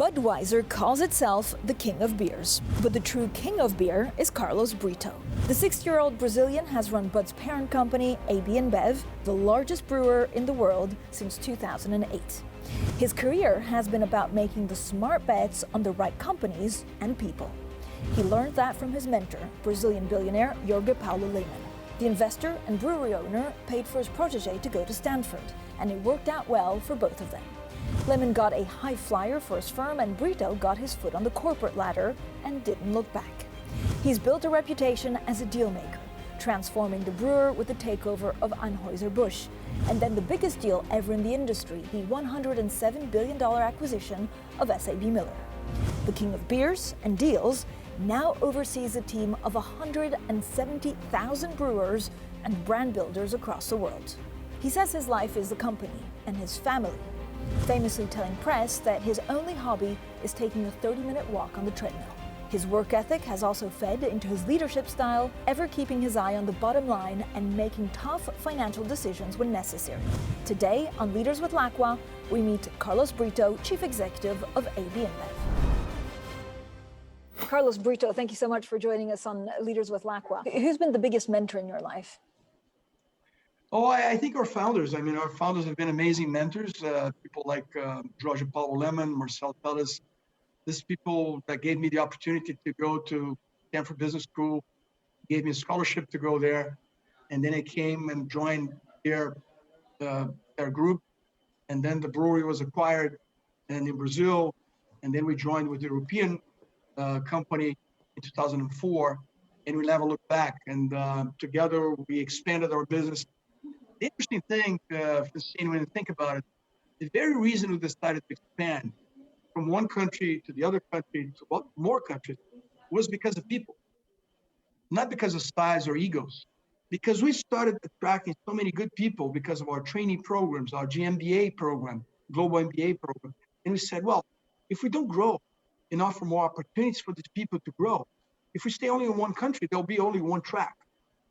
Budweiser calls itself the king of beers, but the true king of beer is Carlos Brito. The 60-year-old Brazilian has run Bud's parent company, AB InBev, the largest brewer in the world since 2008. His career has been about making the smart bets on the right companies and people. He learned that from his mentor, Brazilian billionaire Jorge Paulo Lemann. The investor and brewery owner paid for his protege to go to Stanford, and it worked out well for both of them. Lemann got a high flyer for his firm, and Brito got his foot on the corporate ladder and didn't look back. He's built a reputation as a deal maker, transforming the brewer with the takeover of Anheuser-Busch, and then the biggest deal ever in the industry, the $107 billion acquisition of SAB Miller. The king of beers and deals now oversees a team of 170,000 brewers and brand builders across the world. He says his life is the company and his family, famously telling press that his only hobby is taking a 30-minute walk on the treadmill. His work ethic has also fed into his leadership style, ever keeping his eye on the bottom line and making tough financial decisions when necessary. Today on Leaders with Lacqua, we meet Carlos Brito, Chief Executive of AB InBev. Carlos Brito, thank you so much for joining us on Leaders with Lacqua. Who's been the biggest mentor in your life? Oh, I think our founders. I mean, our founders have been amazing mentors. People like Jorge Paulo Lemann, Marcel Tellis. These people that gave me the opportunity to go to Stanford Business School, gave me a scholarship to go there. And then I came and joined their group. And then the brewery was acquired and in Brazil. And then we joined with the European company in 2004. And we never looked back. And together we expanded our business. The interesting thing, Francine, when you think about it, the very reason we decided to expand from one country to the other country to more countries was because of people, not because of size or egos. Because we started attracting so many good people because of our trainee programs, our GMBA program, Global MBA program. And we said, well, if we don't grow and offer more opportunities for these people to grow, if we stay only in one country, there'll be only one track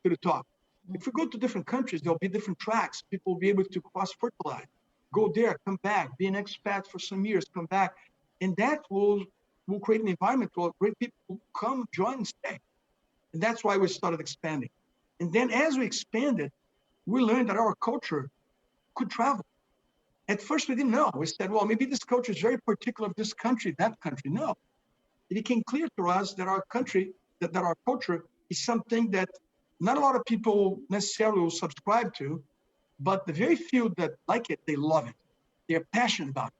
to the top. If we go to different countries, there'll be different tracks. People will be able to cross-fertilize, go there, come back, be an expat for some years, come back. And that will create an environment where great people will come, join, and stay. And that's why we started expanding. And then as we expanded, we learned that our culture could travel. At first, we didn't know. We said, well, maybe this culture is very particular of this country, that country. No. It became clear to us that our country, that our culture is something that not a lot of people necessarily will subscribe to, but the very few that like it, they love it. They're passionate about it.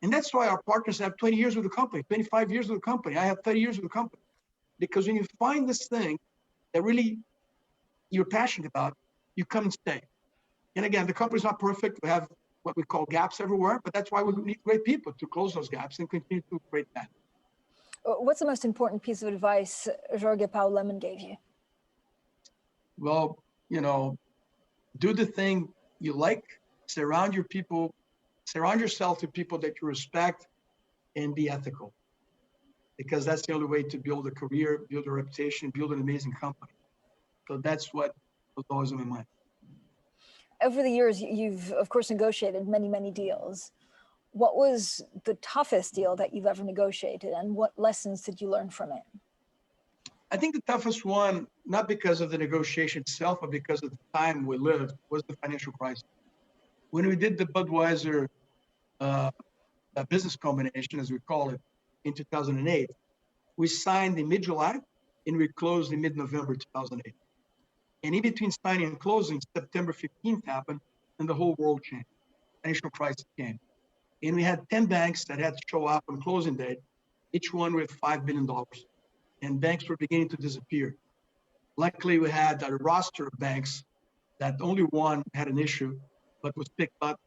And that's why our partners have 20 years with the company, 25 years with the company. I have 30 years with the company. Because when you find this thing that really you're passionate about, you come and stay. And again, the company's not perfect. We have what we call gaps everywhere, but that's why we need great people to close those gaps and continue to create that. What's the most important piece of advice Jorge Paulo Lemann gave you? Well, do the thing you like, surround yourself with people that you respect, and be ethical. Because that's the only way to build a career, build a reputation, build an amazing company. So that's what was always in my mind. Over the years, you've, of course, negotiated many, many deals. What was the toughest deal that you've ever negotiated, and what lessons did you learn from it? I think the toughest one, not because of the negotiation itself, but because of the time we lived, was the financial crisis. When we did the Budweiser business combination, as we call it, in 2008, we signed in mid-July and we closed in mid-November 2008. And in between signing and closing, September 15th happened and the whole world changed. Financial crisis came. And we had 10 banks that had to show up on closing date, each one with $5 billion. And banks were beginning to disappear. Luckily, we had a roster of banks that only one had an issue, but was picked up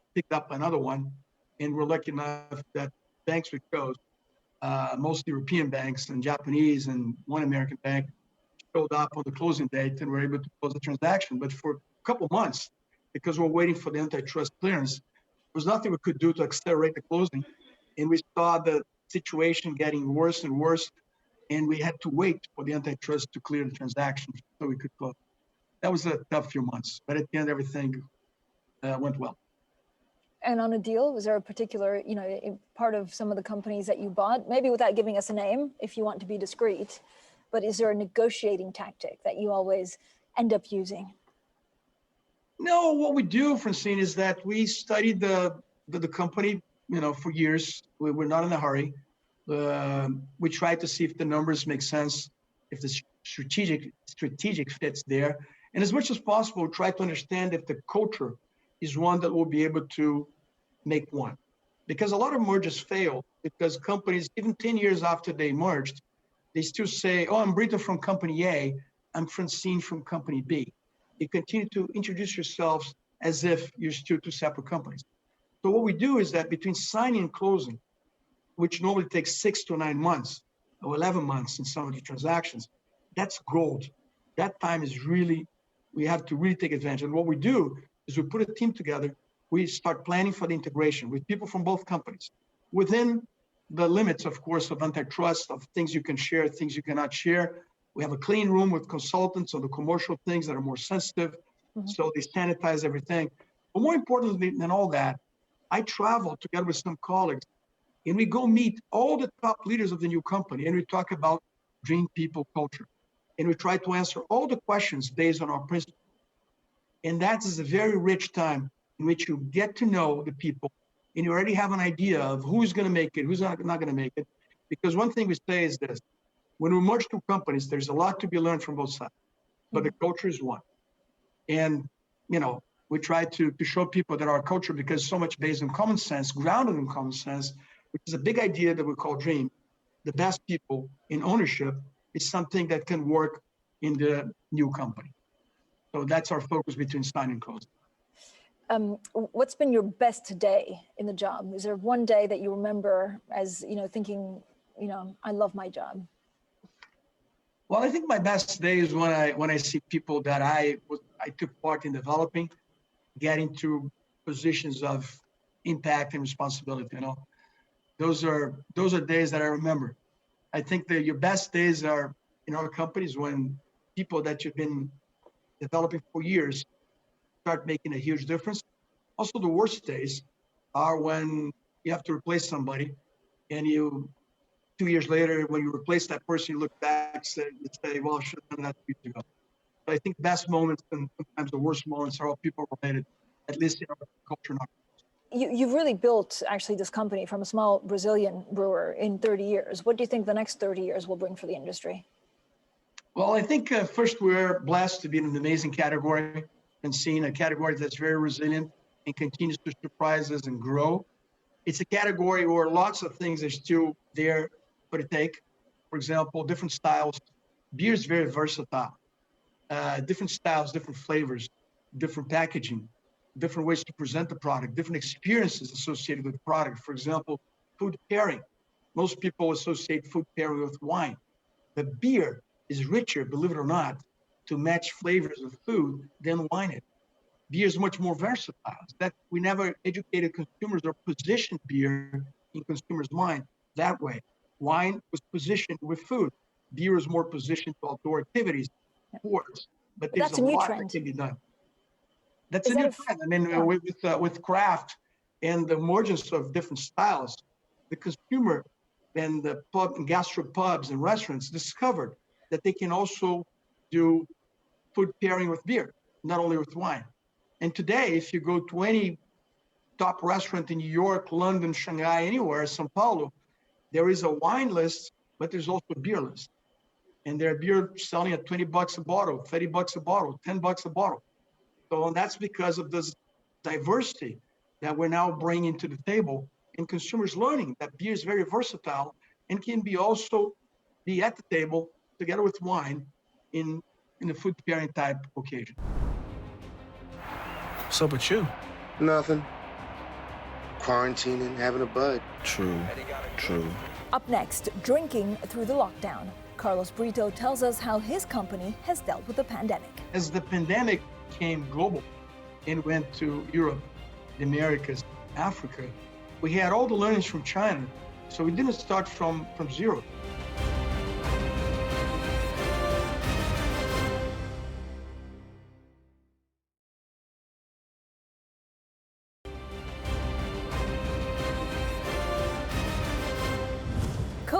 by another one. And we're lucky enough that banks we chose, mostly European banks and Japanese and one American bank, showed up on the closing date and were able to close the transaction. But for a couple months, because we're waiting for the antitrust clearance, there was nothing we could do to accelerate the closing. And we saw the situation getting worse and worse. And we had to wait for the antitrust to clear the transaction so we could close. That was a tough few months, but at the end, everything went well. And on a deal, was there a particular, part of some of the companies that you bought, maybe without giving us a name, if you want to be discreet, but is there a negotiating tactic that you always end up using? No, what we do, Francine, is that we studied the company, for years. We're not in a hurry. We try to see if the numbers make sense, if the strategic fits there, and as much as possible, try to understand if the culture is one that will be able to make one. Because a lot of mergers fail because companies, even 10 years after they merged, they still say, oh, I'm Brito from company A, I'm Francine from company B. You continue to introduce yourselves as if you're still two separate companies. So what we do is that between signing and closing, which normally takes 6 to 9 months or 11 months in some of the transactions, that's gold. That time is really, we have to really take advantage. And what we do is we put a team together. We start planning for the integration with people from both companies within the limits, of course, of antitrust, of things you can share, things you cannot share. We have a clean room with consultants on the commercial things that are more sensitive. So they sanitize everything. But more importantly than all that, I travel together with some colleagues and we go meet all the top leaders of the new company and we talk about dream people culture. And we try to answer all the questions based on our principles. And that is a very rich time in which you get to know the people and you already have an idea of who's going to make it, who's not going to make it. Because one thing we say is this, when we merge two companies, there's a lot to be learned from both sides, but the culture is one. And, we try to show people that our culture, because so much based on common sense, grounded in common sense, which is a big idea that we call DREAM, the best people in ownership, is something that can work in the new company. So that's our focus between sign and close. What's been your best day in the job? Is there one day that you remember as, thinking, I love my job? Well, I think my best day is when I see people that I took part in developing, getting to positions of impact and responsibility. Those are days that I remember. I think that your best days are in our companies when people that you've been developing for years start making a huge difference. Also, the worst days are when you have to replace somebody and 2 years later, when you replace that person, you look back and say, well, I should have done that 2 years ago. But I think best moments and sometimes the worst moments are all people related, at least in our culture. You've really built actually this company from a small Brazilian brewer in 30 years. What do you think the next 30 years will bring for the industry? Well, I think first we're blessed to be in an amazing category and seeing a category that's very resilient and continues to surprise us and grow. It's a category where lots of things are still there for the take. For example, different styles. Beer is very versatile. Different styles, different flavors, different packaging, different ways to present the product, different experiences associated with the product. For example, food pairing. Most people associate food pairing with wine. But beer is richer, believe it or not, to match flavors of food than wine is. Beer is much more versatile. That we never educated consumers or positioned beer in consumers' mind that way. Wine was positioned with food. Beer is more positioned to outdoor activities, sports. But there's that's a a new lot trend. that can be done. That's a new trend. I mean, with craft and the emergence of different styles, the consumer and the pub and gastropubs and restaurants discovered that they can also do food pairing with beer, not only with wine. And today, if you go to any top restaurant in New York, London, Shanghai, anywhere, Sao Paulo, there is a wine list, but there's also a beer list. And there are beer selling at $20 a bottle, $30 a bottle, $10 a bottle. So that's because of this diversity that we're now bringing to the table, and consumers learning that beer is very versatile and can be also be at the table together with wine in a food pairing type occasion. What's up with you? Nothing. Quarantining, having a bud. True. Up next, drinking through the lockdown. Carlos Brito tells us how his company has dealt with the pandemic. As the pandemic became global and went to Europe, the Americas, Africa, we had all the learnings from China. So we didn't start from zero.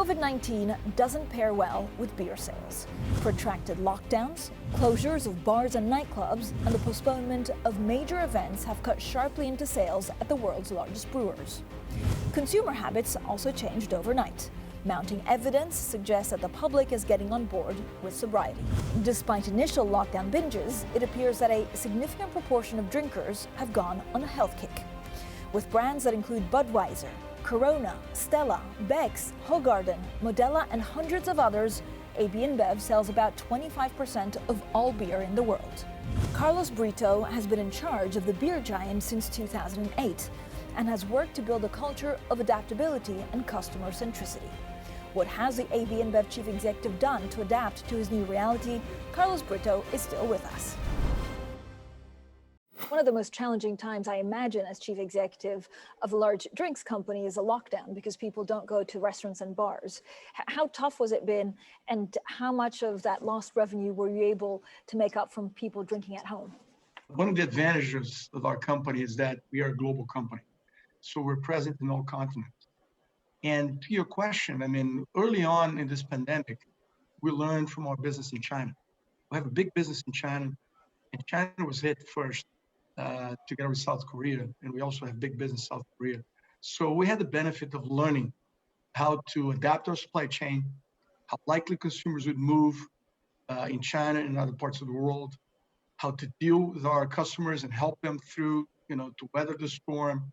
COVID-19 doesn't pair well with beer sales. Protracted lockdowns, closures of bars and nightclubs, and the postponement of major events have cut sharply into sales at the world's largest brewers. Consumer habits also changed overnight. Mounting evidence suggests that the public is getting on board with sobriety. Despite initial lockdown binges, it appears that a significant proportion of drinkers have gone on a health kick. With brands that include Budweiser, Corona, Stella, Beck's, Hoegaarden, Modella, and hundreds of others, AB InBev sells about 25% of all beer in the world. Carlos Brito has been in charge of the beer giant since 2008 and has worked to build a culture of adaptability and customer centricity. What has the AB InBev chief executive done to adapt to his new reality? Carlos Brito is still with us. One of the most challenging times, I imagine, as chief executive of a large drinks company is a lockdown because people don't go to restaurants and bars. How tough was it been, and how much of that lost revenue were you able to make up from people drinking at home? One of the advantages of our company is that we are a global company. So we're present in all continents. And to your question, I mean, early on in this pandemic, we learned from our business in China. We have a big business in China, and China was hit first together with South Korea, and we also have big business in South Korea. So we had the benefit of learning how to adapt our supply chain, how likely consumers would move in China and other parts of the world, how to deal with our customers and help them through, to weather the storm.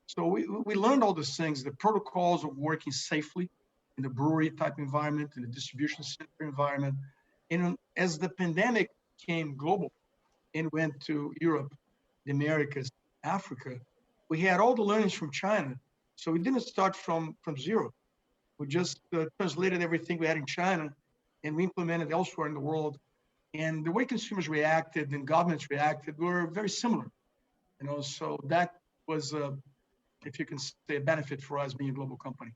So we learned all these things, the protocols of working safely in the brewery type environment, in the distribution center environment. And as the pandemic became global and went to Europe, the Americas, Africa, we had all the learnings from China. So we didn't start from zero. We just translated everything we had in China and we implemented elsewhere in the world. And the way consumers reacted and governments reacted were very similar. So that was, if you can say, a benefit for us being a global company.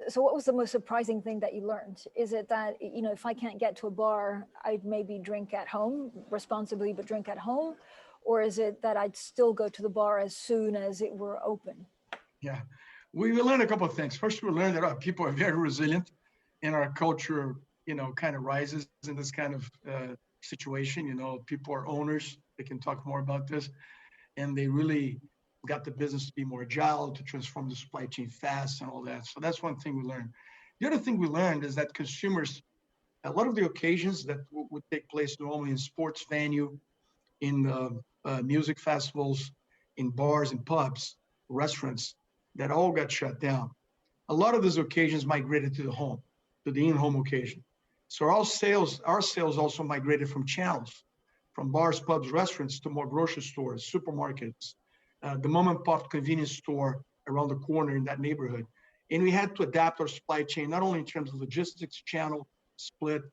So what was the most surprising thing that you learned? Is it that, if I can't get to a bar, I'd maybe drink at home, responsibly, but drink at home? Or is it that I'd still go to the bar as soon as it were open? Yeah, we learned a couple of things. First, we learned that our people are very resilient and our culture, kind of rises in this kind of situation. People are owners. They can talk more about this. And they really got the business to be more agile, to transform the supply chain fast and all that. So that's one thing we learned. The other thing we learned is that consumers, a lot of the occasions that would take place normally in sports venue, in music festivals, in bars and pubs, restaurants, that all got shut down. A lot of those occasions migrated to the home, to the in-home occasion. So our sales also migrated from channels, from bars, pubs, restaurants to more grocery stores, supermarkets, the mom and pop convenience store around the corner in that neighborhood. And we had to adapt our supply chain, not only in terms of logistics, channel, split,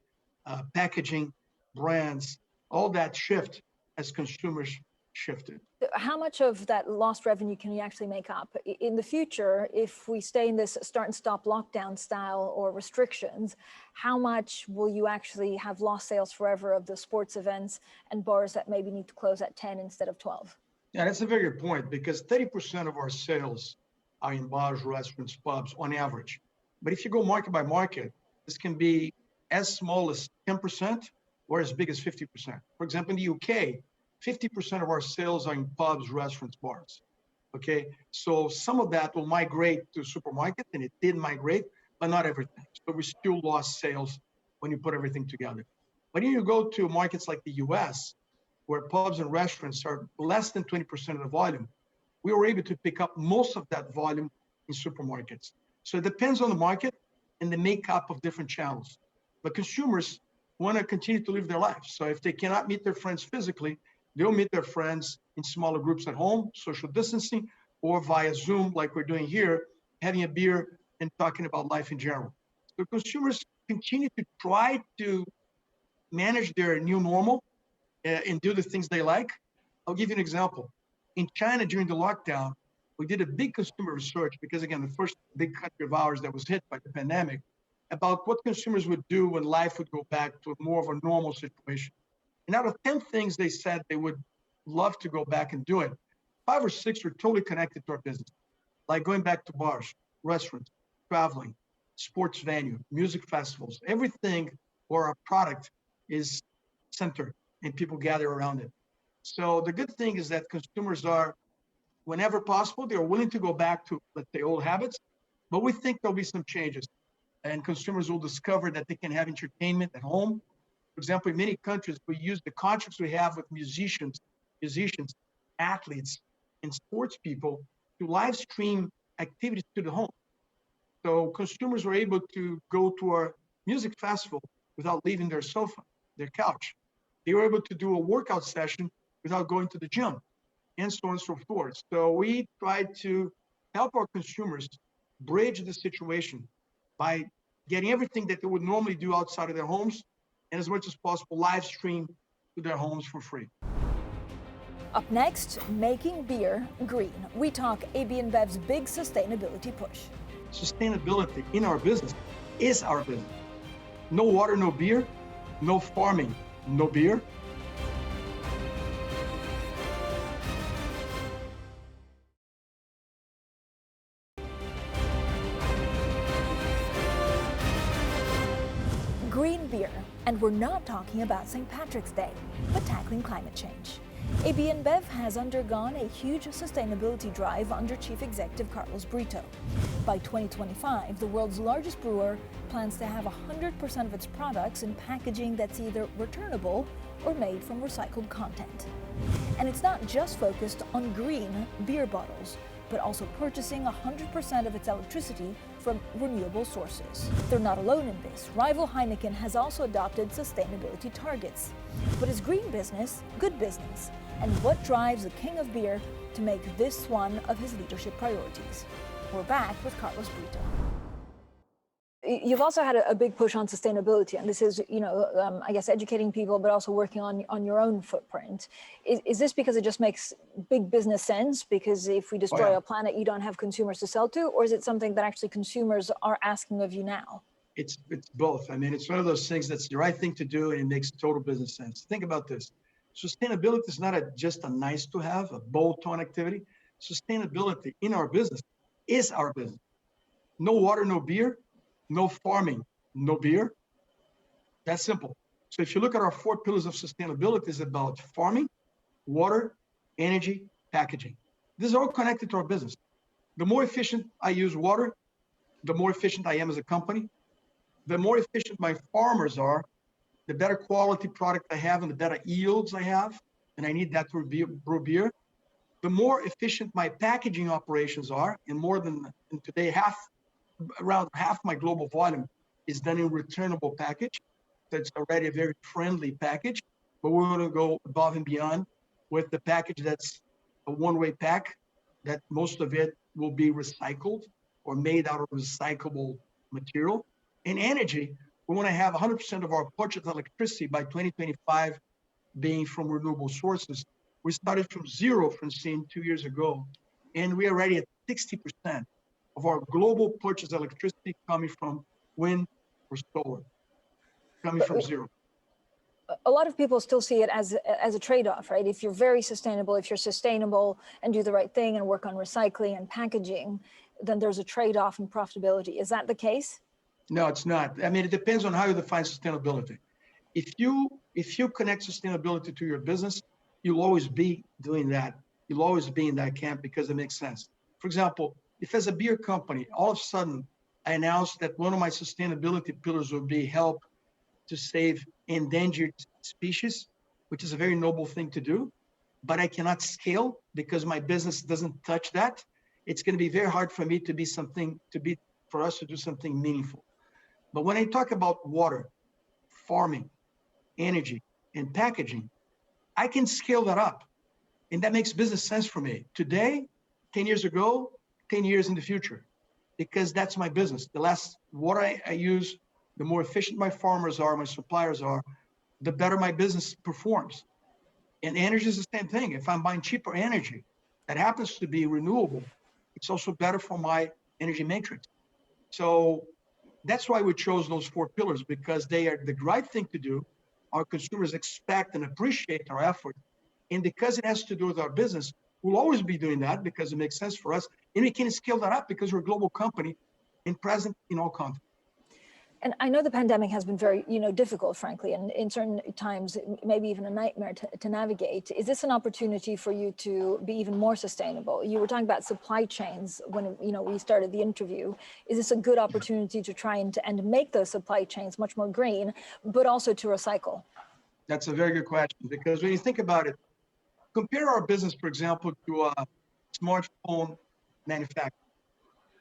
packaging, brands, all that shift as consumers shifted. How much of that lost revenue can you actually make up? In the future, if we stay in this start and stop lockdown style or restrictions, how much will you actually have lost sales forever of the sports events and bars that maybe need to close at 10 instead of 12? Yeah, that's a very good point, because 30% of our sales are in bars, restaurants, pubs on average. But if you go market by market, this can be as small as 10% or as big as 50%. For example, in the UK, 50% of our sales are in pubs, restaurants, bars. Okay, so some of that will migrate to supermarket, and it did migrate, but not everything. So we still lost sales when you put everything together. But when you go to markets like the US, where pubs and restaurants are less than 20% of the volume, we were able to pick up most of that volume in supermarkets. So it depends on the market and the makeup of different channels. But consumers want to continue to live their lives. So if they cannot meet their friends physically, they'll meet their friends in smaller groups at home, social distancing, or via Zoom, like we're doing here, having a beer and talking about life in general. So consumers continue to try to manage their new normal and do the things they like. I'll give you an example. In China, during the lockdown, we did a big consumer research, because again, the first big country of ours that was hit by the pandemic, about what consumers would do when life would go back to more of a normal situation. And out of 10 things they said they would love to go back and do it, 5 or 6 were totally connected to our business, like going back to bars, restaurants, traveling, sports venue, music festivals, everything where our product is centered and people gather around it. So the good thing is that consumers are, whenever possible, they're willing to go back to, let's say, old habits, but we think there'll be some changes and consumers will discover that they can have entertainment at home. For example, in many countries, we use the contracts we have with musicians, athletes, and sports people to live stream activities to the home. So consumers were able to go to our music festival without leaving their sofa, their couch. They were able to do a workout session without going to the gym, and so on and so forth. So we tried to help our consumers bridge the situation by getting everything that they would normally do outside of their homes and as much as possible live stream to their homes for free. Up next, making beer green. We talk AB InBev's big sustainability push. Sustainability in our business is our business. No water, no beer. No farming, no beer. Green beer, and we're not talking about St. Patrick's Day, but tackling climate change. AB InBev has undergone a huge sustainability drive under Chief Executive Carlos Brito. By 2025, the world's largest brewer plans to have 100% of its products in packaging that's either returnable or made from recycled content. And it's not just focused on green beer bottles, but also purchasing 100% of its electricity from renewable sources. They're not alone in this. Rival Heineken has also adopted sustainability targets. But is green business good business? And what drives the king of beer to make this one of his leadership priorities? We're back with Carlos Brito. You've also had a big push on sustainability, and this is, I guess, educating people, but also working on your own footprint. Is this because it just makes big business sense? Because if we destroy a planet, you don't have consumers to sell to, or is it something that actually consumers are asking of you now? It's both. I mean, it's one of those things that's the right thing to do, and it makes total business sense. Think about this. Sustainability is not just a nice to have, a bolt-on activity. Sustainability in our business is our business. No water, no beer. No farming, no beer. That's simple. So if you look at our 4 pillars of sustainability, it's about farming, water, energy, packaging. This is all connected to our business. The more efficient I use water, the more efficient I am as a company. The more efficient my farmers are, the better quality product I have and the better yields I have. And I need that to brew beer. The more efficient my packaging operations are, and more than today, around half my global volume is done in returnable package. That's already a very friendly package, but we're going to go above and beyond with the package that's a one-way pack, that most of it will be recycled or made out of recyclable material. In energy, we want to have 100% of our purchased electricity by 2025 being from renewable sources. We started from zero, Francine, 2 years ago, and we're already at 60% of our global purchased electricity coming from wind or solar, coming from zero. A lot of people still see it as a trade-off, right? If you're very sustainable, if you're sustainable and do the right thing and work on recycling and packaging, then there's a trade-off in profitability. Is that the case? No, it's not. I mean, it depends on how you define sustainability. If you connect sustainability to your business, you'll always be doing that. You'll always be in that camp because it makes sense. For example, if as a beer company, all of a sudden I announced that one of my sustainability pillars would be help to save endangered species, which is a very noble thing to do, but I cannot scale because my business doesn't touch that, it's going to be very hard for me for us to do something meaningful. But when I talk about water, farming, energy, and packaging, I can scale that up. And that makes business sense for me. Today, 10 years ago, 10 years in the future, because that's my business. The less water I use, the more efficient my farmers are, my suppliers are, the better my business performs. And energy is the same thing. If I'm buying cheaper energy that happens to be renewable, it's also better for my energy matrix. So that's why we chose those 4 pillars, because they are the right thing to do. Our consumers expect and appreciate our effort. And because it has to do with our business, we'll always be doing that because it makes sense for us. And we can scale that up because we're a global company and present in all continents. And I know the pandemic has been very, difficult, frankly, and in certain times, maybe even a nightmare to navigate. Is this an opportunity for you to be even more sustainable? You were talking about supply chains when, we started the interview. Is this a good opportunity to try and make those supply chains much more green, but also to recycle? That's a very good question, because when you think about it, compare our business, for example, to a smartphone manufacturer.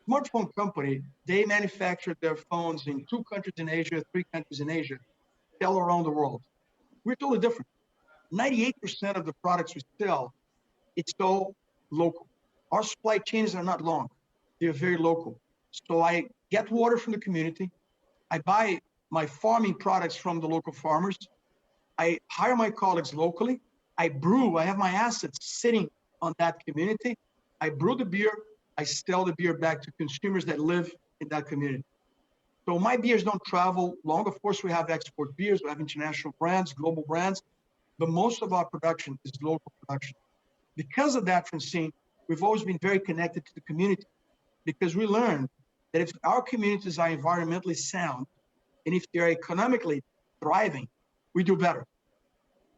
Smartphone company, they manufacture their phones in 2 countries in Asia, 3 countries in Asia, sell around the world. We're totally different. 98% of the products we sell, it's all local. Our supply chains are not long. They're very local. So I get water from the community. I buy my farming products from the local farmers. I hire my colleagues locally. I brew. I have my assets sitting on that community. I brew the beer. I sell the beer back to consumers that live in that community. So my beers don't travel long. Of course, we have export beers. We have international brands, global brands, but most of our production is local production. Because of that, Francine, we've always been very connected to the community, because we learned that if our communities are environmentally sound and if they're economically thriving, we do better.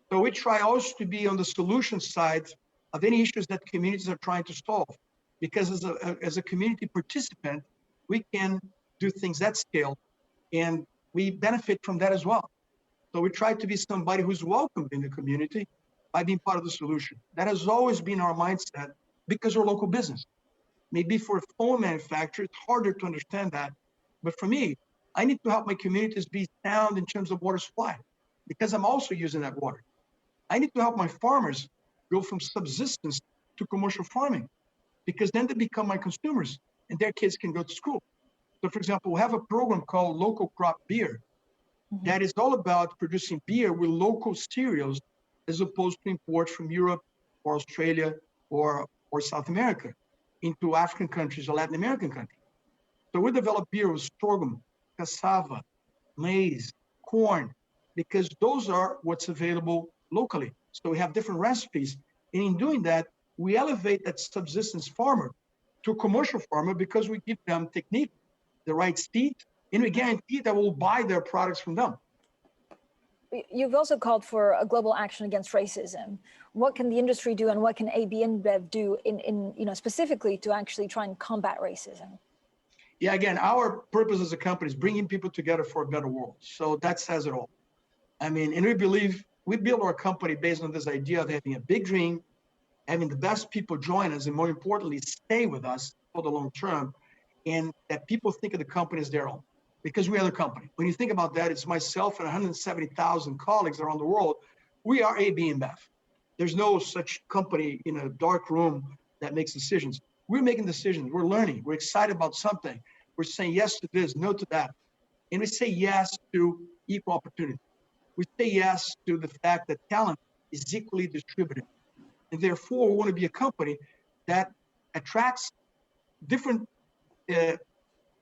So we try always to be on the solution side of any issues that communities are trying to solve. Because as a community participant, we can do things at scale, and we benefit from that as well. So we try to be somebody who's welcomed in the community by being part of the solution. That has always been our mindset, because we're local business. Maybe for a phone manufacturer, it's harder to understand that. But for me, I need to help my communities be sound in terms of water supply, because I'm also using that water. I need to help my farmers go from subsistence to commercial farming, because then they become my consumers and their kids can go to school. So, for example, we have a program called Local Crop Beer that is all about producing beer with local cereals, as opposed to imports from Europe or Australia or South America into African countries or Latin American countries. So we develop beer with sorghum, cassava, maize, corn, because those are what's available locally. So we have different recipes. And in doing that, we elevate that subsistence farmer to a commercial farmer, because we give them technique, the right seed, and we guarantee that we'll buy their products from them. You've also called for a global action against racism. What can the industry do, and what can AB InBev do in specifically to actually try and combat racism? Yeah, again, our purpose as a company is bringing people together for a better world. So that says it all. I mean, and we believe we build our company based on this idea of having a big dream, having the best people join us, and more importantly, stay with us for the long term, and that people think of the company as their own, because we are the company. When you think about that, it's myself and 170,000 colleagues around the world. We are AB InBev. There's no such company in a dark room that makes decisions. We're making decisions. We're learning. We're excited about something. We're saying yes to this, no to that. And we say yes to equal opportunity. We say yes to the fact that talent is equally distributed. And therefore, we want to be a company that attracts different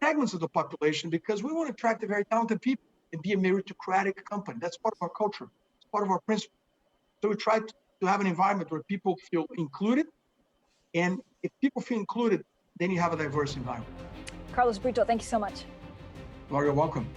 segments of the population, because we want to attract the very talented people and be a meritocratic company. That's part of our culture. It's part of our principle. So we try to have an environment where people feel included. And if people feel included, then you have a diverse environment. Carlos Brito, thank you so much. Well, you're welcome.